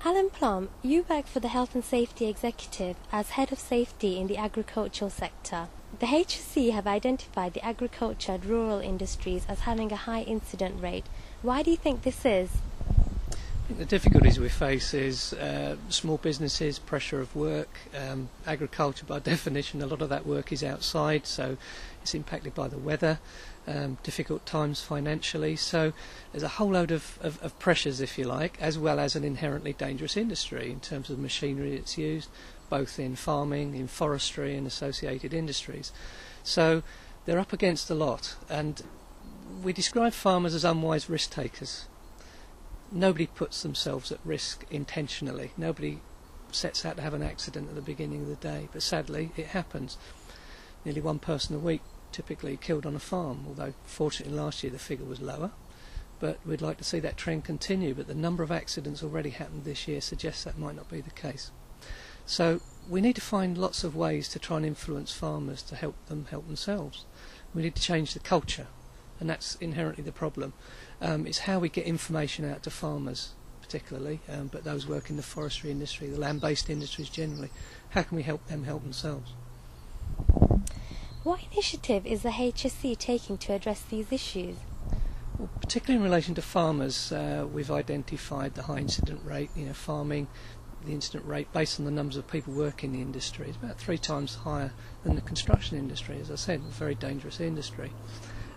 Alan Plom, you work for the Health and Safety Executive as Head of Safety in the agricultural sector. The HSE have identified the agriculture and rural industries as having a high incident rate. Why do you think this is? I think the difficulties we face is small businesses, pressure of work, agriculture by definition, a lot of that work is outside, so it's impacted by the weather, difficult times financially, so there's a whole load of pressures, if you like, as well as an inherently dangerous industry in terms of machinery that's used, both in farming, in forestry and associated industries. So they're up against a lot, and we describe farmers as unwise risk takers. Nobody puts themselves at risk intentionally. Nobody sets out to have an accident at the beginning of the day, but sadly it happens. Nearly one person a week typically killed on a farm, although fortunately last year the figure was lower, but we'd like to see that trend continue, but the number of accidents already happened this year suggests that might not be the case. So we need to find lots of ways to try and influence farmers to help them help themselves. We need to change the culture, and that's inherently the problem. It's how we get information out to farmers particularly, but those work in the forestry industry, the land-based industries generally. How can we help them help themselves? What initiative is the HSE taking to address these issues? Well, particularly in relation to farmers, we've identified the high incident rate. Farming, the incident rate based on the numbers of people working in the industry is about 3 times higher than the construction industry. As I said, a very dangerous industry.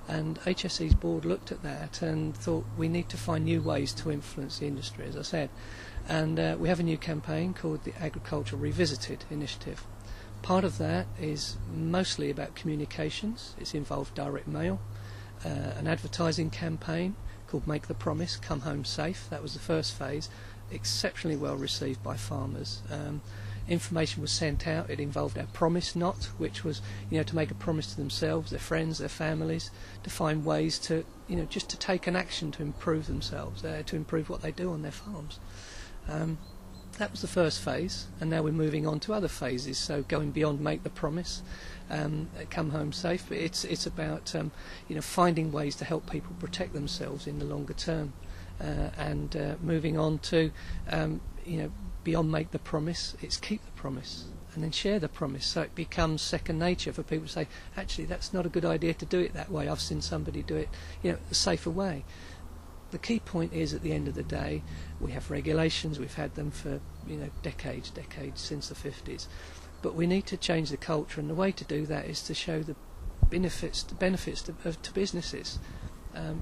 And HSE's board looked at that and thought we need to find new ways to influence the industry, as I said. And we have a new campaign called the Agriculture Revisited initiative. Part of that is mostly about communications. It's involved direct mail, an advertising campaign called Make the Promise, Come Home Safe. That was the first phase, exceptionally well received by farmers. Information was sent out. It involved our promise knot, which was, to make a promise to themselves, their friends, their families, to find ways to, just to take an action to improve themselves, to improve what they do on their farms. That was the first phase, and now we're moving on to other phases. So going beyond Make the Promise, Come Home Safe. But it's about finding ways to help people protect themselves in the longer term, and moving on to beyond Make the Promise, it's Keep the Promise, and then share the promise, so it becomes second nature for people to say, actually that's not a good idea to do it that way, I've seen somebody do it a safer way. The key point is, at the end of the day, we have regulations, we've had them for decades since the 50s, but we need to change the culture, and the way to do that is to show the benefits to businesses.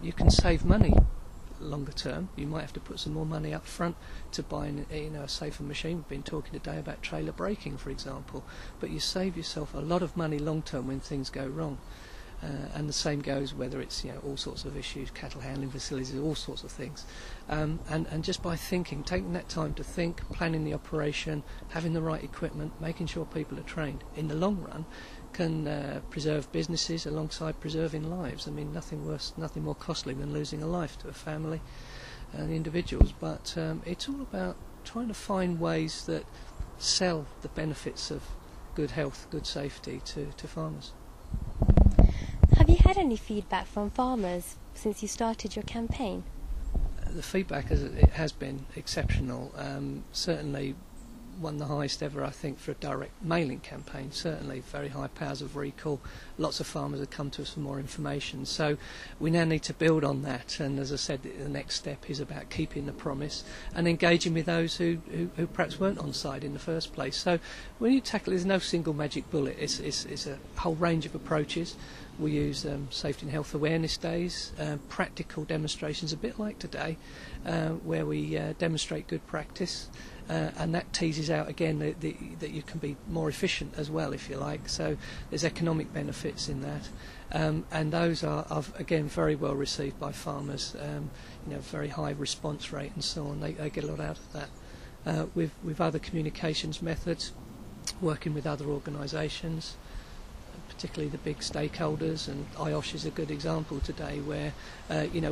You can save money longer term. You might have to put some more money up front to buy a safer machine. We've been talking today about trailer braking, for example, but you save yourself a lot of money long term when things go wrong. And the same goes whether it's all sorts of issues, cattle handling facilities, all sorts of things, and just by taking that time to think, planning the operation, having the right equipment, making sure people are trained, in the long run can preserve businesses alongside preserving lives. I mean, nothing more costly than losing a life to a family and individuals, but it's all about trying to find ways that sell the benefits of good health, good safety to farmers. Have you had any feedback from farmers since you started your campaign? The feedback has been exceptional. Certainly one of the highest ever, I think, for a direct mailing campaign. Certainly very high powers of recall. Lots of farmers have come to us for more information. So we now need to build on that. And as I said, the next step is about keeping the promise and engaging with those who perhaps weren't on side in the first place. So when you tackle, there's no single magic bullet. It's a whole range of approaches. We use safety and health awareness days, practical demonstrations, a bit like today, where we demonstrate good practice, and that teases out again that you can be more efficient as well, if you like. So there's economic benefits in that, and those are again very well received by farmers. Very high response rate and so on. They get a lot out of that. With other communications methods, working with other organisations, particularly the big stakeholders, and IOSH is a good example today where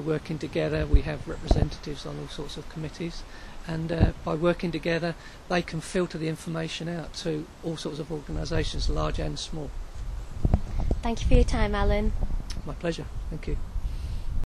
working together, we have representatives on all sorts of committees, and by working together they can filter the information out to all sorts of organisations, large and small. Thank you for your time, Alan. My pleasure. Thank you.